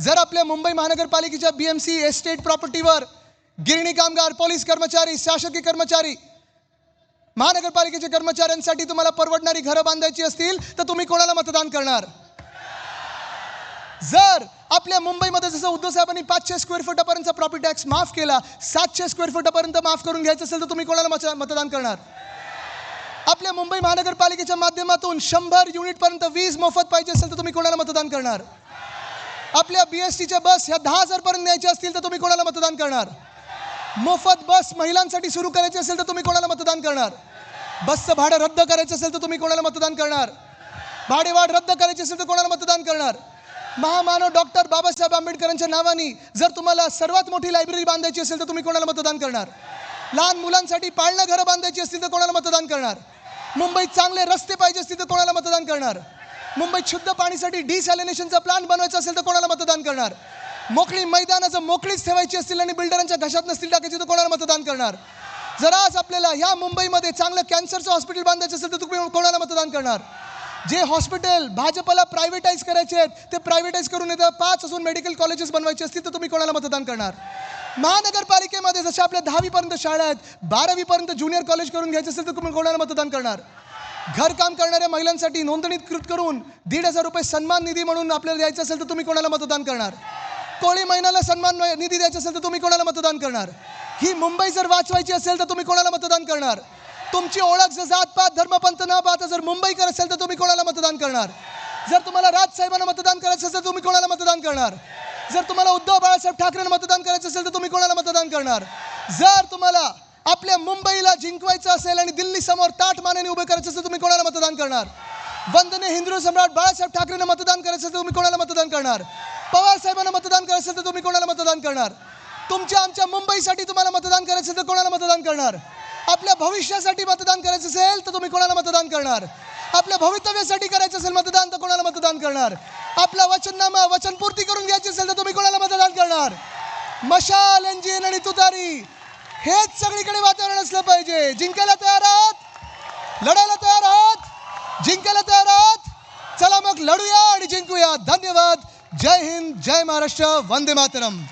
जर आपल्या मुंबई महानगरपालिकेच्या बीएमसी एस्टेट प्रॉपर्टीवर गिरणी कामगार, पोलीस कर्मचारी, शासकीय कर्मचारी, महानगरपालिकेच्या कर्मचाऱ्यांसाठी तुम्हाला परवडणारी घरं बांधायची असतील तर तुम्ही कोणाला मतदान करणार? जर आपल्या मुंबईमध्ये जसं उद्धव साहेबांनी 500 स्क्वेअर फुटापर्यंतचा प्रॉपर्टी टॅक्स माफ केला, 700 स्क्वेअर फुटापर्यंत माफ करून घ्यायचं असेल तर तुम्ही कोणाला मतदान करणार? आपल्या मुंबई महानगरपालिकेच्या माध्यमातून 100 युनिटपर्यंत वीज मोफत पाहिजे असेल तर तुम्ही कोणाला मतदान करणार? आपल्या बीएसटीच्या बस ह्या 10,000 पर्यंत न्यायच्या असतील तर तुम्ही कोणाला मतदान करणार? मोफत बस महिलांसाठी सुरू करायची असेल तर तुम्ही कोणाला मतदान करणार? बसचं भाडं रद्द करायचं असेल तर तुम्ही कोणाला मतदान करणार? भाडेवाढ रद्द करायची असेल तर कोणाला मतदान करणार? महामानव डॉक्टर बाबासाहेब आंबेडकरांच्या नावाने जर तुम्हाला सर्वात मोठी लायब्ररी बांधायची असेल तर तुम्ही कोणाला मतदान करणार? लहान मुलांसाठी पाळणा घरं बांधायची असतील तर कोणाला मतदान करणार? मुंबईत चांगले रस्ते पाहिजे असतील तर कोणाला मतदान करणार? मुंबईत शुद्ध पाणीसाठी डिसॅलिनेशनचा प्लांट बनवायचा असेल तर कोणाला मतदान करणार? मोकळी मैदानाचं मोकळीच ठेवायची असतील आणि बिल्डरांच्या घशात नसतील टाकायची तर कोणाला मतदान करणार? जर आज आपल्याला ह्या मुंबईमध्ये चांगलं कॅन्सरचं हॉस्पिटल बांधायचं असेल तर तुम्ही कोणाला मतदान करणार? जे हॉस्पिटल भाजपला प्रायव्हेटाईज करायचे आहेत ते प्रायव्हेटाईज करून येतं 5 अजून मेडिकल कॉलेजेस बनवायचे असतील तर तुम्ही कोणाला मतदान करणार? महानगरपालिकेमध्ये जशा आपल्या 10वी पर्यंत शाळा आहेत, 12वी पर्यंत ज्युनियर कॉलेज करून घ्यायचं असेल तर तुम्ही कोणाला मतदान करणार? घरकाम करणाऱ्या महिलांसाठी नोंदणीकृत करून 1,500 रुपये सन्मान निधी म्हणून आपल्याला द्यायचं असेल तर तुम्ही कोणाला मतदान करणार? कोळी महिन्याला सन्मान निधी द्यायचा असेल तर तुम्ही कोणाला मतदान करणार? ही मुंबई जर वाचवायची असेल तर तुम्ही कोणाला मतदान करणार? तुमची ओळख जर जातपात धर्मपंथ न पाहता जर मुंबईकर असेल तर तुम्ही कोणाला मतदान करणार? जर तुम्हाला राजसाहेबांना मतदान करायचं असेल तर तुम्ही कोणाला मतदान करणार? जर तुम्हाला उद्धव बाळासाहेब ठाकरेंना मतदान करायचं असेल तर तुम्ही कोणाला मतदान करणार? जर तुम्हाला आपल्या मुंबईला जिंकवायचं असेल आणि दिल्ली समोर ताठ मानेने उभे करायचं असेल तुम्ही कोणाला मतदान करणार? वंदनीय हिंदू सम्राट बाळासाहेब ठाकरेंना मतदान करायचं असेल तर तुम्ही कोणाला मतदान करणार? पवार साहेबांना मतदान करायचं असेल तर तुम्ही कोणाला मतदान करणार? तुमच्या आमच्या मुंबईसाठी तुम्हाला मतदान करायचं असेल तर कोणाला मतदान करणार? आपल्या भविष्यासाठी मतदान करायचं असेल तर तुम्ही कोणाला मतदान करणार? आपल्या भवितव्यासाठी करायचं असेल मतदान तर कोणाला मतदान करणार? आपला वचननामा वचनपूर्ती करून घ्यायची असेल तर तुम्ही कोणाला मतदान करणार? मशाल, इंजिन आणि तुतारी हेच सगळीकडे वातावरण असलं पाहिजे. जिंकायला तयार आहात? लढायला तयार आहात? जिंकायला तयार आहात? चला मग लढूया आणि जिंकूया. धन्यवाद. जय हिंद, जय महाराष्ट्र, वंदे मातरम.